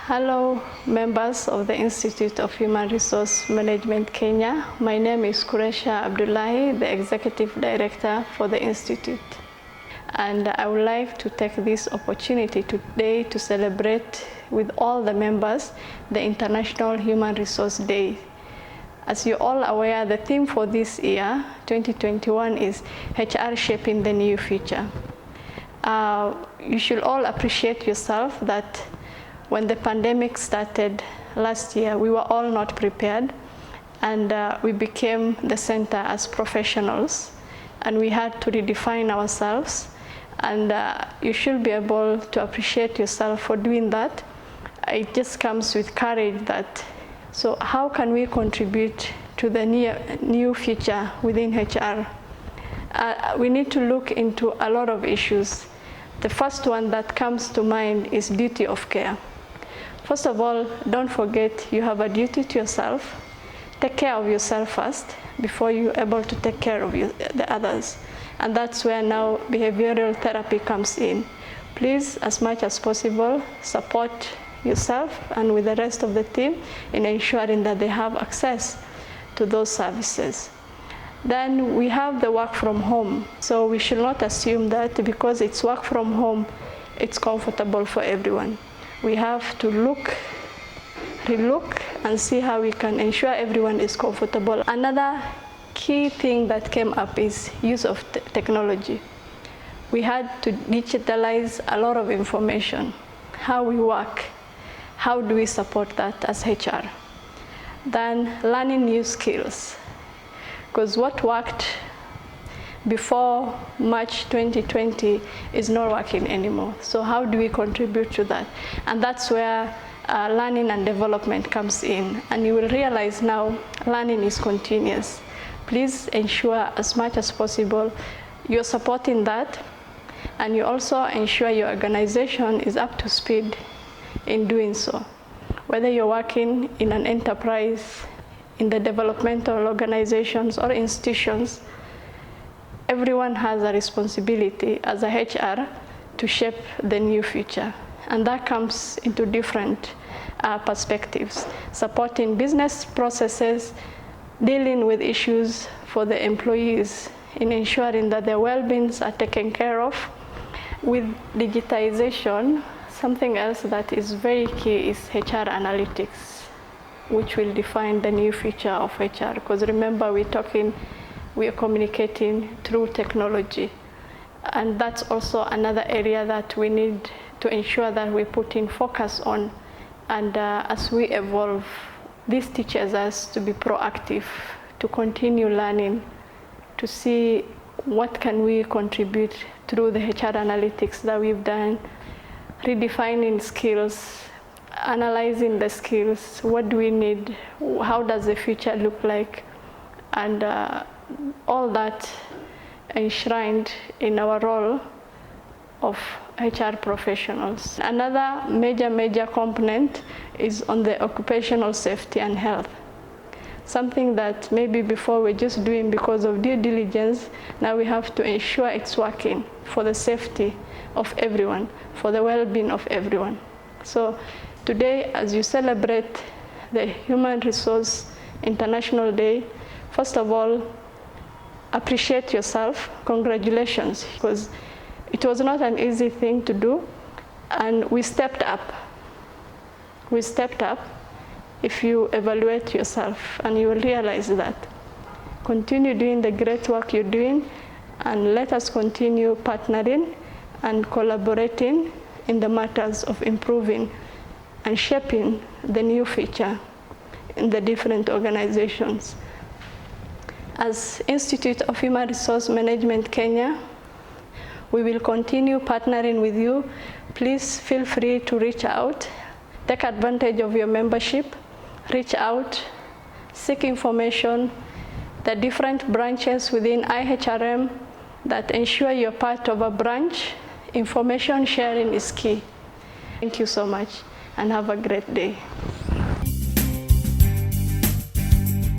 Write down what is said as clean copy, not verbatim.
Hello, members of the Institute of Human Resource Management Kenya. My name is Kuresha Abdullahi, the Executive Director for the Institute. And I would like to take this opportunity today to celebrate with all the members the International Human Resource Day. As you're all aware, the theme for this year, 2021, is HR Shaping the New Future. You should all appreciate yourself that when the pandemic started last year, we were all not prepared, and we became the center as professionals, and we had to redefine ourselves. And you should be able to appreciate yourself for doing that. It just comes with courage that, so how can we contribute to the new future within HR? We need to look into a lot of issues. The first one that comes to mind is duty of care. First of all, don't forget you have a duty to yourself. Take care of yourself first before you're able to take care of the others. And that's where now behavioral therapy comes in. Please, as much as possible, support yourself and with the rest of the team in ensuring that they have access to those services. Then we have the work from home. So we should not assume that because it's work from home, it's comfortable for everyone. We have to relook and see how we can ensure everyone is comfortable. Another key thing that came up is use of technology. We had to digitalize a lot of information, how we work, how do we support that as HR. Then learning new skills, because what worked before March 2020 is not working anymore. So how do we contribute to that? And that's where learning and development comes in. And you will realize now learning is continuous. Please ensure as much as possible you're supporting that, and you also ensure your organization is up to speed in doing so. Whether you're working in an enterprise, in the developmental organizations or institutions, everyone has a responsibility as a HR to shape the new future. And that comes into different perspectives, supporting business processes, dealing with issues for the employees in ensuring that their well-beings are taken care of. With digitization, something else that is very key is HR analytics, which will define the new future of HR. Because remember, we are communicating through technology. And that's also another area that we need to ensure that we put in focus on. And as we evolve, this teaches us to be proactive, to continue learning, to see what can we contribute through the HR analytics that we've done, redefining skills, analyzing the skills, what do we need, how does the future look like, and all that enshrined in our role of HR professionals. Another major component is on the occupational safety and health. Something that maybe before we're just doing because of due diligence, now we have to ensure it's working for the safety of everyone, for the well-being of everyone. So today, as you celebrate the Human Resource International Day, first of all, appreciate yourself. Congratulations, because it was not an easy thing to do, and we stepped up. We stepped up. If you evaluate yourself, and you will realize that. Continue doing the great work you're doing, and let us continue partnering and collaborating in the matters of improving and shaping the new future in the different organizations. As Institute of Human Resource Management Kenya, we will continue partnering with you. Please feel free to reach out, take advantage of your membership, reach out, seek information, the different branches within IHRM that ensure you're part of a branch. Information sharing is key. Thank you so much, and have a great day.